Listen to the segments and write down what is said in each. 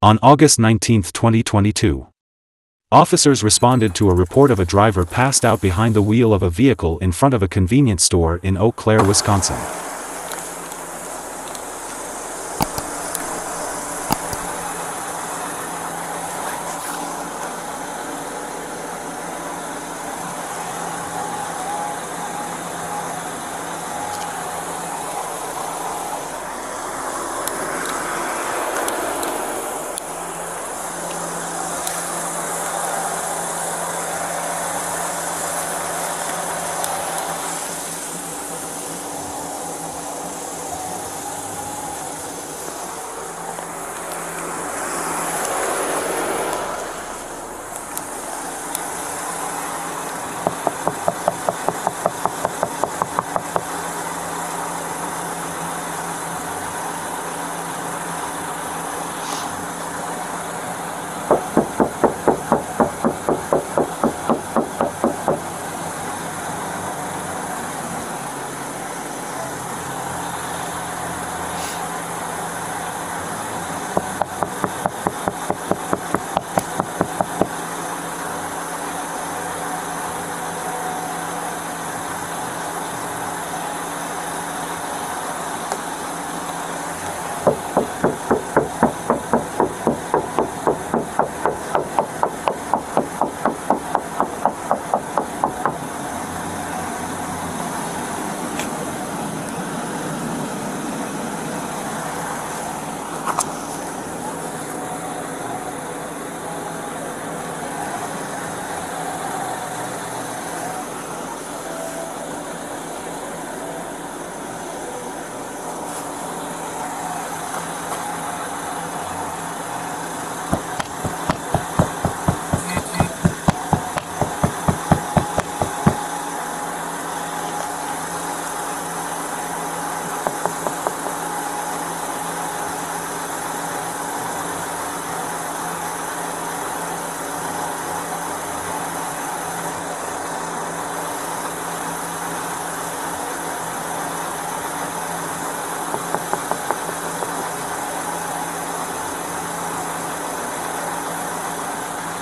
On August 19, 2022, officers responded to a report of a driver passed out behind the wheel of a vehicle in front of a convenience store in Eau Claire, Wisconsin.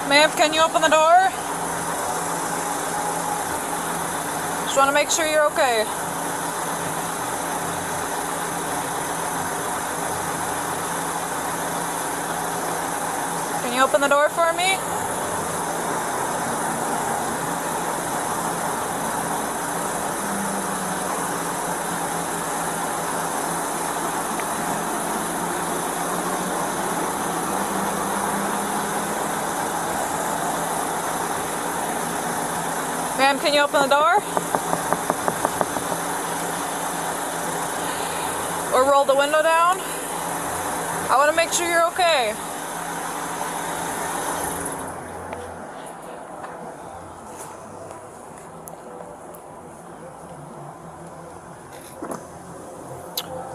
Ma'am, can you open the door? Just want to make sure you're okay. Can you open the door for me? Ma'am, can you open the door? Or roll the window down? I want to make sure you're okay.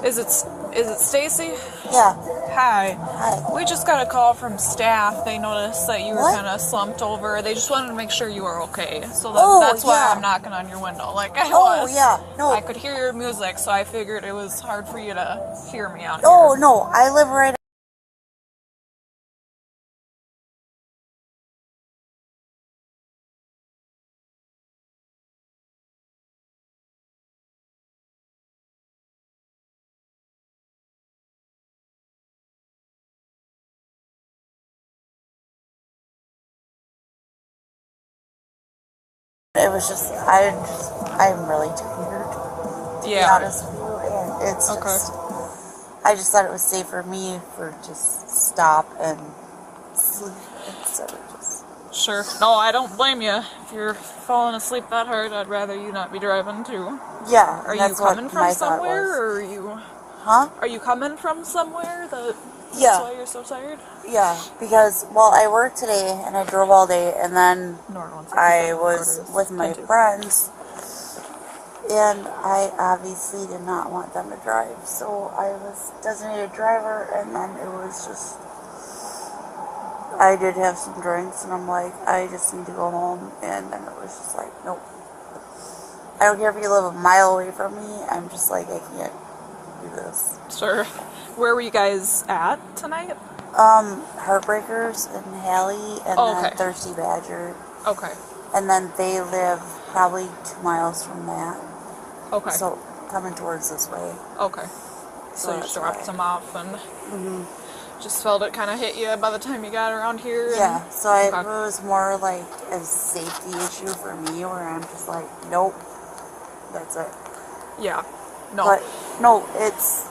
Is it Stacy? Yeah. Hi. Hi. We just got a call from staff. They noticed that you were kind of slumped over. They just wanted to make sure you were okay. So that's why I'm knocking on your window like I was. Oh, yeah. No. I could hear your music, so I figured it was hard for you to hear me out here. Oh, no. I live right. It was just, I'm really tired, to be honest with you, and it's just, I just thought it was safe for me for just stop and sleep instead of just... Sure. No, I don't blame you. If you're falling asleep that hard, I'd rather you not be driving too. Yeah, Are you coming from somewhere, or are you... Huh? Are you coming from somewhere that's why you're so tired? Yeah, because, well, I worked today, and I drove all day, and then I was with my friends, and I obviously did not want them to drive, so I was designated driver, and then it was just, I did have some drinks, and I'm like, I just need to go home, and then it was just like, nope. I don't care if you live a mile away from me, I'm just like, I can't do this. Sure. Where were you guys at tonight? Heartbreakers and Hallie, and then Thirsty Badger. Okay. And then they live probably 2 miles from that. Okay. So coming towards this way. Okay. So you just dropped them off and just felt it kind of hit you by the time you got around here? Yeah, so it was more like a safety issue for me where I'm just like, nope, that's it. Yeah. No. But, no, it's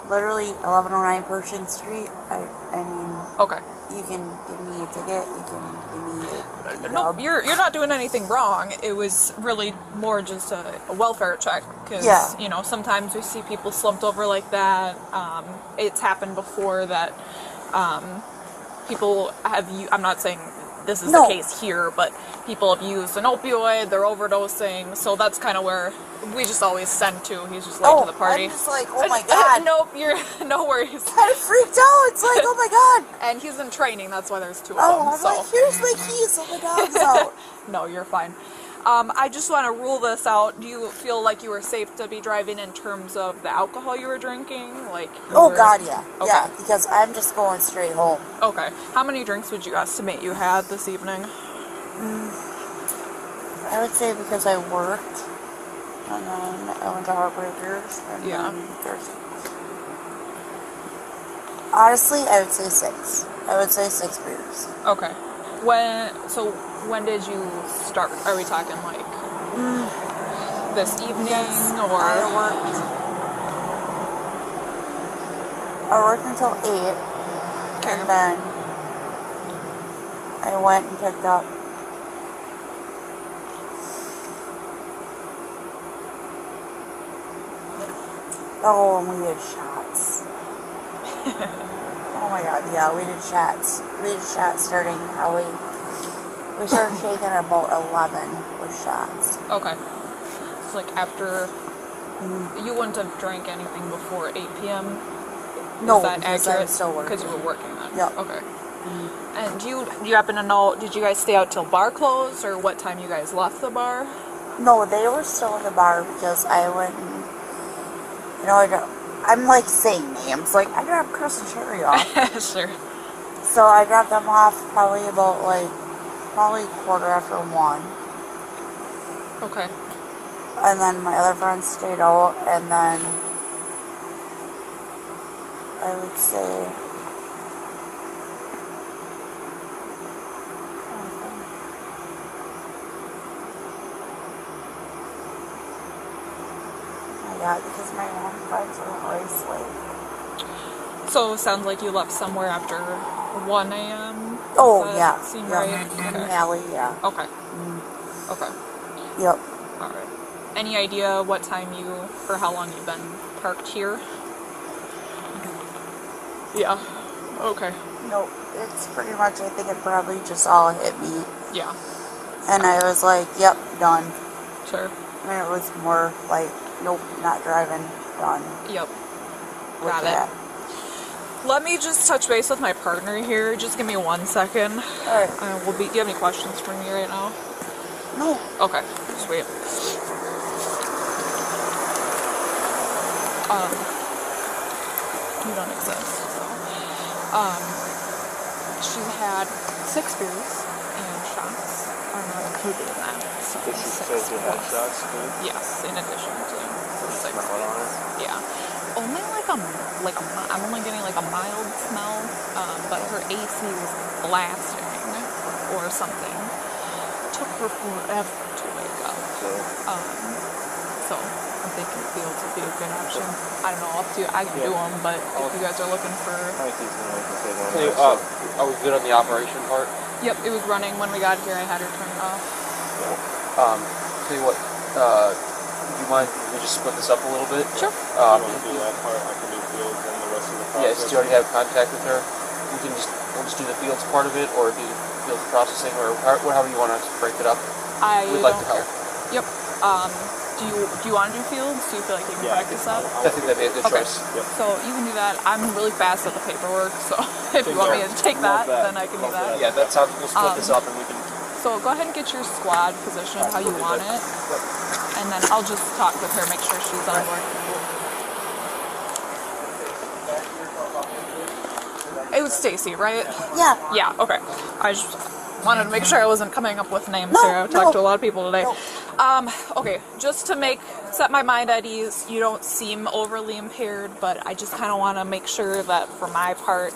literally 1109 Pershing Street. I mean... Okay. You can give me a ticket, you can give me a no, you're not doing anything wrong. It was really more just a welfare check. Because, you know, sometimes we see people slumped over like that. It's happened before that people have... I'm not saying this is the case here, but people have used an opioid, they're overdosing. So that's kind of where we just always send to. He's just late to the party. I'm just like, oh my god. Nope, you're no worries. Kind of freaked out. It's like, oh my god. And he's in training. That's why there's 2 of them. Oh, I'm like, here's my keys so the dog's out. No, you're fine. I just want to rule this out. Do you feel like you were safe to be driving in terms of the alcohol you were drinking? Like, God, yeah. Okay. Yeah, because I'm just going straight home. Okay. How many drinks would you estimate you had this evening? I would say because I worked, and then I went to Heartbreakers, and then Thursday. Honestly, I would say 6. I would say 6 beers. Okay. When did you start? Are we talking like this evening or? I worked until 8, and then I went and picked up and we did shots. Oh my god, yeah, we did shots. We did shots starting probably... We started shaking at about 11 with shots. Okay. So like after... You wouldn't have drank anything before 8 p.m.? No, is that because accurate? I was still working. Because you were working then? Yep. Okay. And do you happen to know, did you guys stay out till bar closed, or what time you guys left the bar? No, they were still in the bar because I went and... You know, I'm like saying names. Like, I dropped Chris and Sherry off. Sure. So I dropped them off probably about like... Probably 1:15. Okay. And then my other friends stayed out, and then I would say because my mom friends were always late. So it sounds like you left somewhere after 1 a.m.? Oh, yeah. Seem right? Okay. Alley, yeah. Okay. Okay. Yep. Alright. Any idea what time or how long you've been parked here? Yeah. Okay. Nope. It's pretty much, I think it probably just all hit me. Yeah. And I was like, yep, done. Sure. And it was more like, nope, not driving, done. Yep. Got it. Let me just touch base with my partner here. Just give me 1 second. Alright. Do you have any questions for me right now? No. Okay. Sweet. You don't exist. So. She had 6 beers and shots are not included in that. So Did she say she had shots too? Yes, in addition to the 6 Smell it on her? Yeah. Only I'm only getting like a mild smell, but her AC was blasting or something. Took her forever to wake up. So I'm thinking fields would be a good option. I don't know, up to you. I can do them, but if you guys are looking for... Are we good on the operation part? Yep, it was running when we got here. I had her turn it off. Tell you what, do you mind if we just split this up a little bit? Sure. You want to do that part, I can do fields and the rest of the process. Yes, do you already have contact with her? We'll just do the fields part of it, or do fields processing, or however you want to break it up. We'd like to help. Yep. Do you want to do fields? Do you feel like you can practice that? I think that'd be a good choice. Yep. So you can do that. I'm really fast at the paperwork, so if you want me to take that, then I can do that. Yeah, that sounds. We'll split this up, and we can. So go ahead and get your squad positioned how you want it, and then I'll just talk with her, make sure she's on board. was Stacy, right? Yeah. Yeah, okay. I just wanted to make sure I wasn't coming up with names No, here. I've talked no. to a lot of people today. No. Okay, just to set my mind at ease, you don't seem overly impaired, but I just kind of want to make sure that for my part,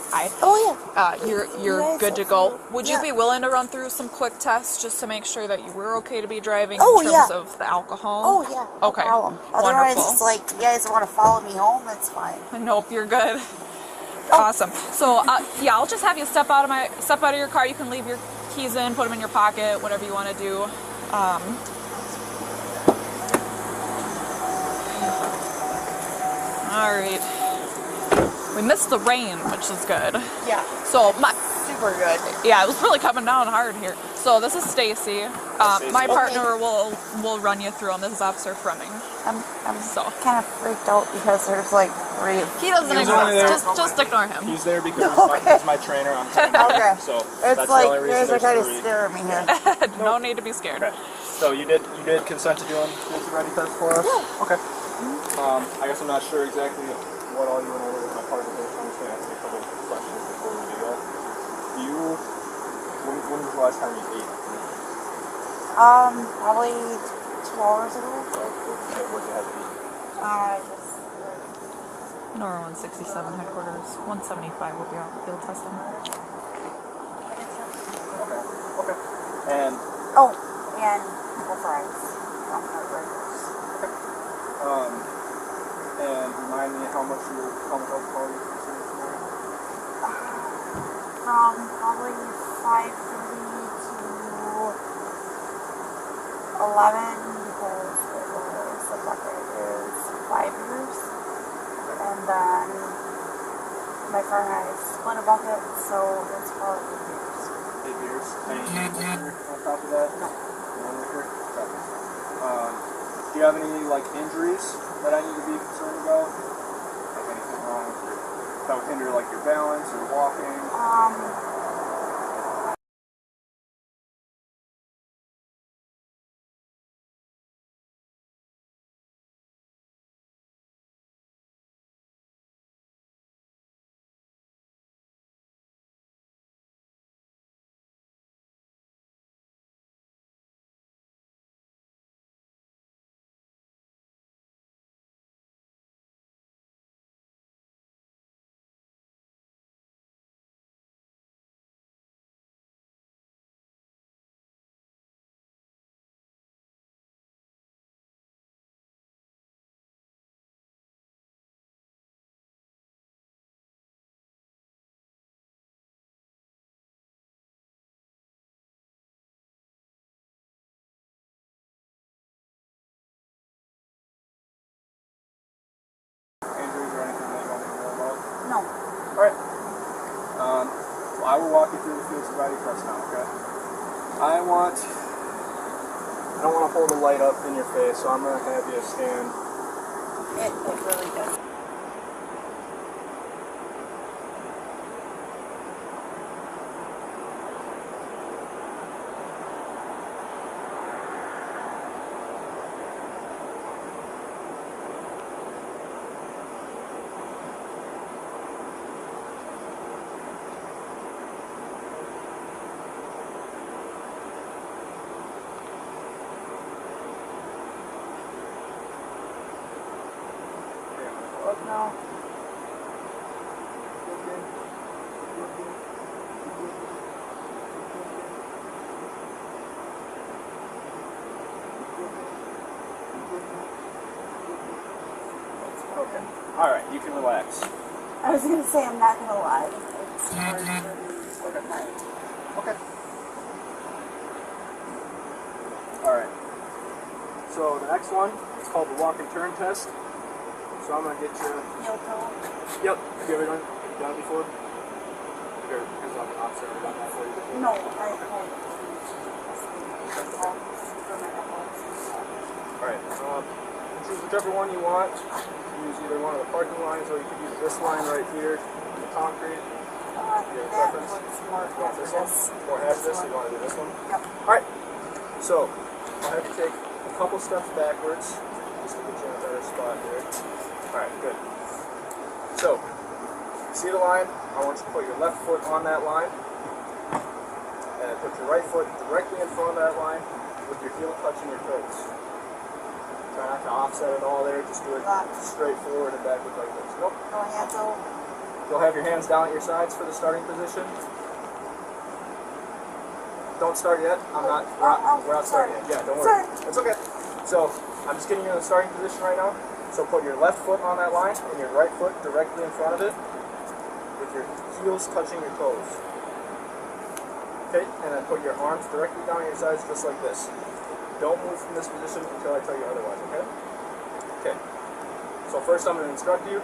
you're good to go. Would you be willing to run through some quick tests just to make sure that you were okay to be driving in terms of the alcohol? Oh, yeah. No okay. problem. Otherwise, Wonderful. it's like, you guys want to follow me home, that's fine. Nope, you're good. Awesome. So, I'll just have you step out of your car. You can leave your keys in, put them in your pocket, whatever you want to do. All right. We missed the rain, which is good. Yeah. So super good. Yeah, it was really coming down hard here. So this is Stacy. My partner will run you through them. This is Officer Fremming. I'm kind of freaked out because there's like 3 of He doesn't exist. Just ignore him. He's there because he's my trainer. I'm training. Okay. So it's that's like the only you reason guys are kind of there's 3. scaring me here. No need to be scared. Okay. So you did consent to doing the sobriety test for us? Yeah. Okay. I guess I'm not sure exactly what all you went over with my partner. I'm just going to ask you a couple of questions before we do that. When was the last time you ate? Probably 2 hours ago. Okay, what did you have to eat? Just Nora 167 headquarters. 175 will be out field testing. Okay. And and the fries. and remind me how much alcohol you consumed tonight? From probably 5:30 to 11 because the bucket is 5 years. And then my friend and I split a bucket, so it's probably 8 years. 8 years. Any liquor on top of that? No. No liquor? Okay. Do you have any injuries that I need to be concerned about? Like anything wrong with that would hinder your balance or walking? Injuries or anything that you want me to know about? No. Alright. Well, I will walk you through the field sobriety test now, okay? I don't want to hold a light up in your face, so I'm going to have you stand. It really does. No. Okay. Alright, you can relax. I was going to say, I'm not going to lie. It's hard for me at night. Okay. Alright. So the next one is called the walk and turn test. So I'm going to get you... Heel toe? Yep. Have you ever done it before? Or has the officer ever done that for you before? No, Alright. Choose whichever one you want. Use either one of the parking lines, or you could use this line right here in the concrete. You have a preference? You want this one? More hazardous, so you want to do this one? Yep. Alright. So, I'll have to take a couple steps backwards, just to get you in a better spot here. Alright, good. So, see the line? I want you to put your left foot on that line, and then put your right foot directly in front of that line with your heel touching your toes. Try not to offset it all there, just do it straight forward and backward like this. Nope. You'll have your hands down at your sides for the starting position. Don't start yet. We're not starting yet. Yeah, don't worry. It's okay. So, I'm just getting you in the starting position right now. So put your left foot on that line and your right foot directly in front of it with your heels touching your toes. Okay, and then put your arms directly down at your sides just like this. Don't move from this position until I tell you otherwise, okay? Okay. So first I'm going to instruct you.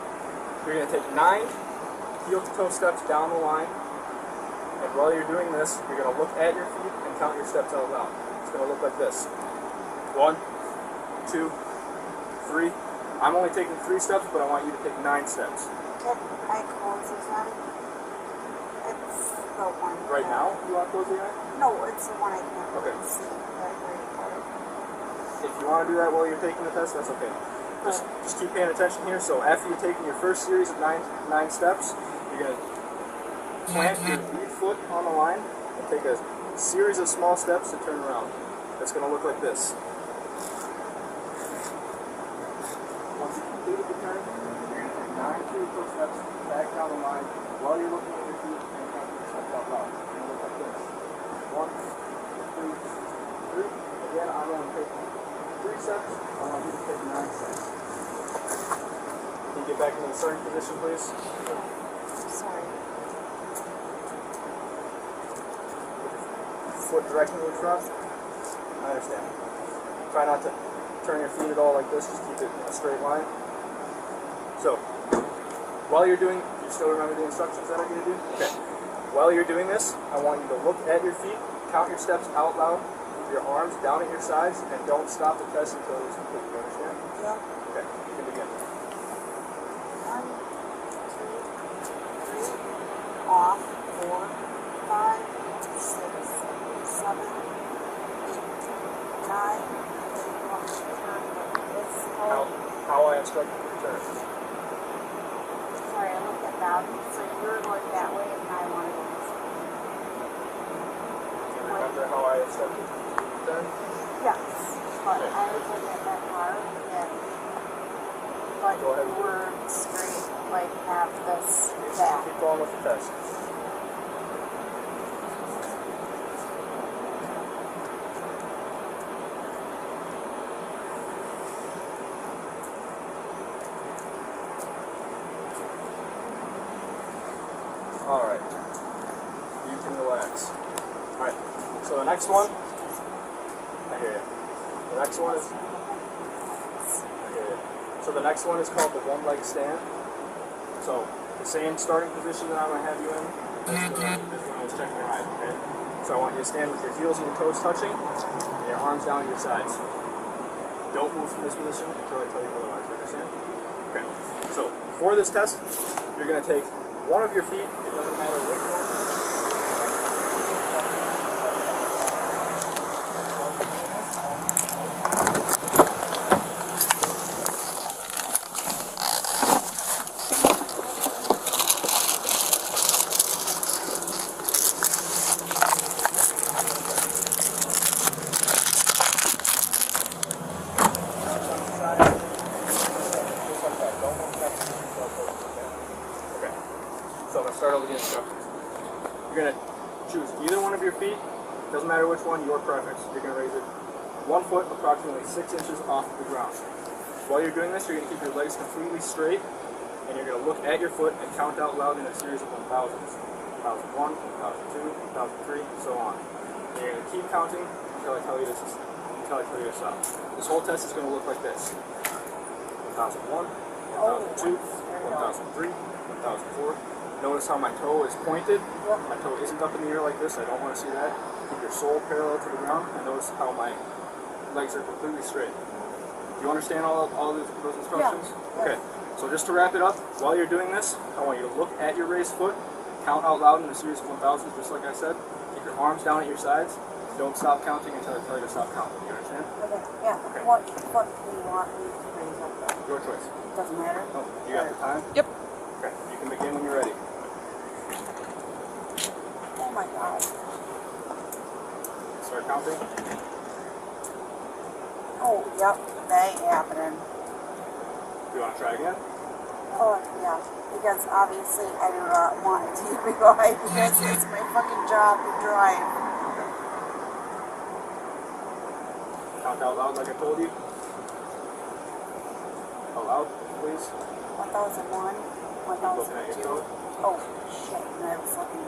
You're going to take 9 heel-to-toe steps down the line. And while you're doing this, you're going to look at your feet and count your steps out loud. It's going to look like this. 1, 2, 3. I'm only taking 3 steps, but I want you to take 9 steps. Can I close this eye? It's the one. Right now? You want to close the eye? No, it's the one I can't okay. see. If you want to do that while you're taking the test, that's okay. Just keep paying attention here. So after you've taken your first series of 9 steps, you're going to plant your lead foot on the line and take a series of small steps to turn around. It's going to look like this. Once you've completed the turn, you're going to take 9 heel-toe steps back down the line while you're looking at your feet and counting your steps out loud. It's going to look like this. 1, 2, 3. Again, I'm only taking 3 steps. I want you to take 9 steps. Can you get back into the starting position, please? Sorry. Foot directly in front. I understand. Try not to turn your feet at all like this. Just keep it in a straight line. So, while you're doing, do you still remember the instructions that I'm going to do? Okay. While you're doing this, I want you to look at your feet, count your steps out loud, with your arms down at your sides, and don't stop the test until it's complete. You understand? Yeah. Okay. You can begin. 1, 2, 3. Off. 4, 5, 6, 7, 8, 9. How I instruct you to turn. Sorry, I looked at that. So you were going that way and I wanted to go this way. Do you remember how I instructed you to turn? Yes, but I was looking at that car and but you were straight, like have this back. Keep going with the test. Alright. You can relax. Alright. So the next one. I hear you. The next one is. I hear you. So the next one is called the one leg stand. So the same starting position that I'm going to have you in as when I was checking your height, okay? So I want you to stand with your heels and your toes touching and your arms down at your sides. Don't move from this position until I tell you otherwise, you understand? Okay. So for this test, you're going to take one of your feet, it doesn't matter which one. So I'm going to start over the instructions. You're going to choose either one of your feet, doesn't matter which one, your preference. You're going to raise it 1 foot approximately 6 inches off the ground. While you're doing this, you're going to keep your legs completely straight, and you're going to look at your foot and count out loud in a series of 1000s. 1001, 1002, 1003, and so on. And you're going to keep counting until I tell you to stop. This whole test is going to look like this. 1001, 1002, 1003, 1004. Notice how my toe is pointed. My toe isn't up in the air like this. I don't want to see that. Keep your sole parallel to the ground. And notice how my legs are completely straight. Do you understand all those instructions? Yeah. Okay. So just to wrap it up, while you're doing this, I want you to look at your raised foot, count out loud in a series of 1000s, just like I said. Keep your arms down at your sides. Don't stop counting until I tell you to stop counting. You understand? Okay. Yeah. Okay. What foot do you want me to raise up there? Your choice. Doesn't matter? Oh, you got the time? Yep. Okay. You can begin when you're ready. my god. Start counting. Oh, yep, that ain't happening. Do you want to try again? Oh, yeah. Because obviously I do not want to be behind because it's my fucking job to drive. Count out loud like I told you. Out loud, please. 1001, Looking at your 1002. phone. Oh, shit. And I was looking.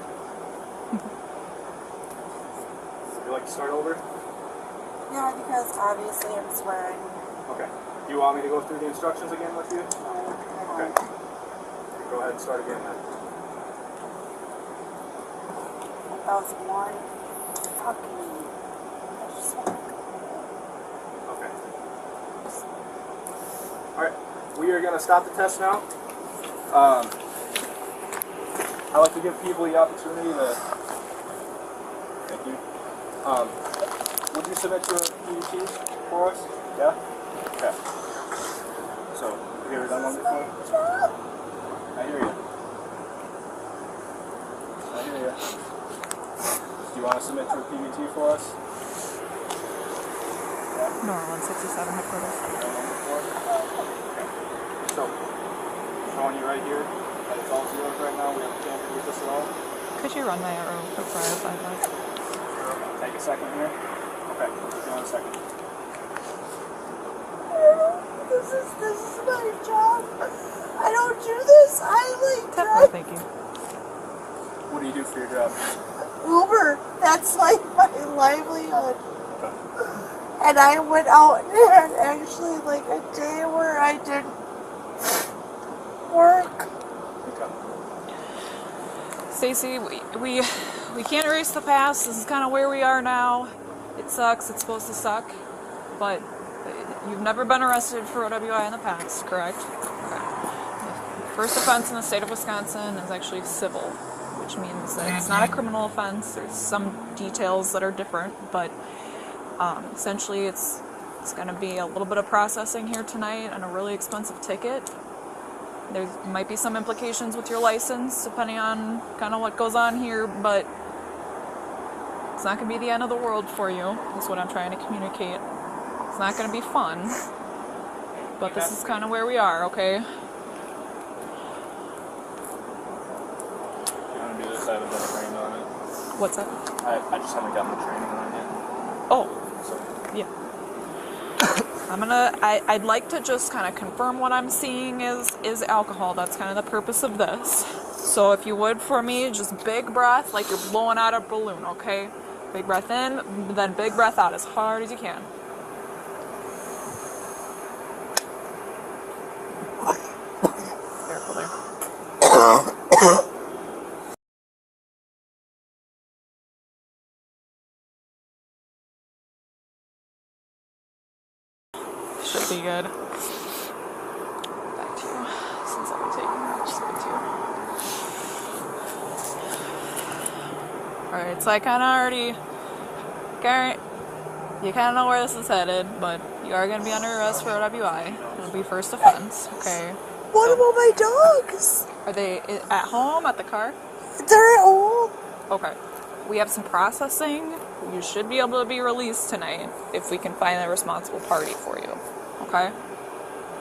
Would you like to start over? Yeah, because obviously I'm swearing. Okay. Do you want me to go through the instructions again with you? No, I Okay. don't. Go ahead and start again then. 1001. Fuck me. I just want to go. Okay. Alright. We are going to stop the test now. I like to give people the opportunity to... Thank you. Would you submit your PVTs for us? Yeah? Okay. So, have you ever done one before? I hear you. I hear you. Do you want to submit your PVT for us? Normal 167 headquarters. Okay. So, showing you right here that it's all zeros right now. We have a chance to get this at all. Could you run my arrow for prior 5 lights? Take a second here. Okay, give me 1 second. This is my job. I don't do this. I like Definitely, drive thank you. What do you do for your job? Uber. That's like my livelihood. Okay. And I went out and had actually like a day where I didn't work. Okay. Stacy, we can't erase the past. This is kind of where we are now. It sucks. It's supposed to suck. But you've never been arrested for OWI in the past, correct? Okay. The first offense in the state of Wisconsin is actually civil, which means that it's not a criminal offense. There's some details that are different, but essentially it's going to be a little bit of processing here tonight and a really expensive ticket. There might be some implications with your license, depending on kind of what goes on here, but it's not going to be the end of the world for you. That's what I'm trying to communicate. It's not going to be fun, but this is kind of where we are, okay? You want to do this? I haven't been trained on it. What's that? I just haven't gotten the training on it yet. Oh, So, yeah. I'd like to just kind of confirm what I'm seeing is alcohol. That's kind of the purpose of this. So if you would for me, just big breath, like you're blowing out a balloon, okay? Big breath in, then big breath out as hard as you can. Careful there. Should be good. Back to you. Since I'll be taking that, just give it to you. Alright, so I kind of already... You kind of know where this is headed, but you are going to be under arrest for OWI. It'll be first offense, okay? What about my dogs? Are they at home, at the car? They're at home. Okay. We have some processing. You should be able to be released tonight if we can find a responsible party for you. Okay?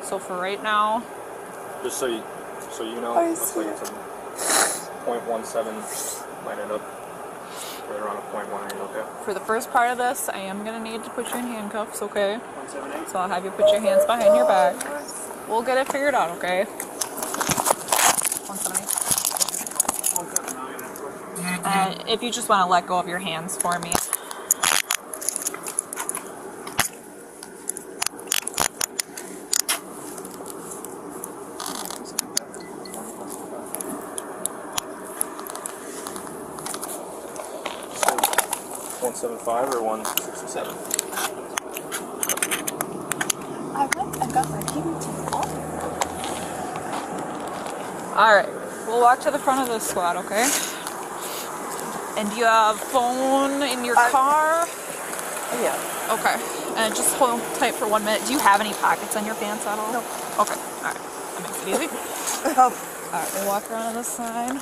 So for right now... just so you know, I looks like it's a 0.17, might end up right around a 0.18, okay? For the first part of this, I am going to need to put you in handcuffs, okay? 178? So I'll have you put your hands behind your back. We'll get it figured out, okay? 178. If you just want to let go of your hands for me. So, 175 or 167? I got my PVT on. Alright, we'll walk to the front of this squad, okay? And do you have phone in your car? Yeah. Okay. And just hold tight for 1 minute. Do you have any pockets on your pants at all? No. Okay. Alright. That makes it easy. Alright, we'll walk around to this side.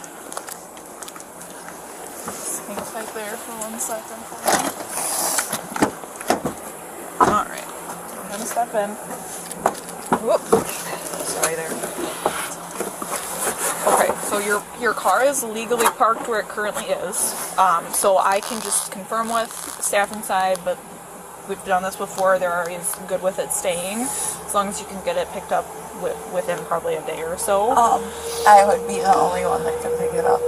Hang tight there for 1 second. Alright. I'm gonna step in. Whoop. Sorry there. Okay, so your car is legally parked where it currently is. So I can just confirm with staff inside, but we've done this before. They're always good with it staying, as long as you can get it picked up within probably a day or so. I would be the only one that can pick it up.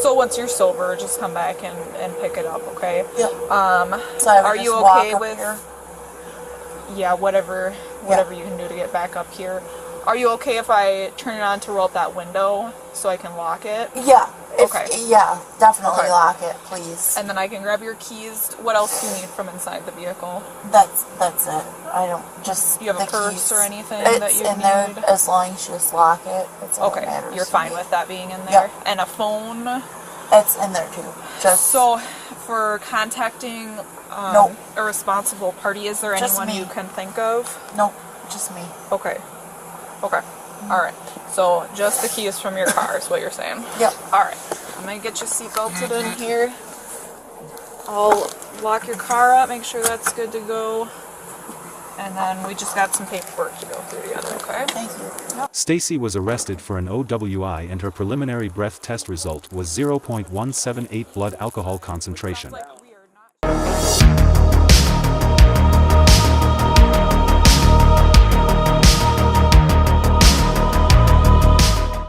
So once you're sober, just come back and pick it up, okay? Yep. So are you okay with? Here? Yeah, whatever you can do to get back up here. Are you okay if I turn it on to roll up that window so I can lock it? Yeah. Okay. Yeah, definitely lock it, please. And then I can grab your keys. What else do you need from inside the vehicle? That's it. I don't just. Do you have the a purse keys. or anything It's that you in need? there as long as you just lock it. It's all that matters. You're fine with that being in there? Yep. And a phone? It's in there too. So, for contacting Nope. a responsible party, is there Just anyone me. you can think of? Nope, just me. Okay. Alright. So, just the keys from your car is what you're saying? Yep. Alright. I'm gonna get you seatbelted in here. I'll lock your car up, make sure that's good to go. And then we just got some paperwork to go through together, okay? Thank you. Stacy was arrested for an OWI and her preliminary breath test result was 0.178 blood alcohol concentration.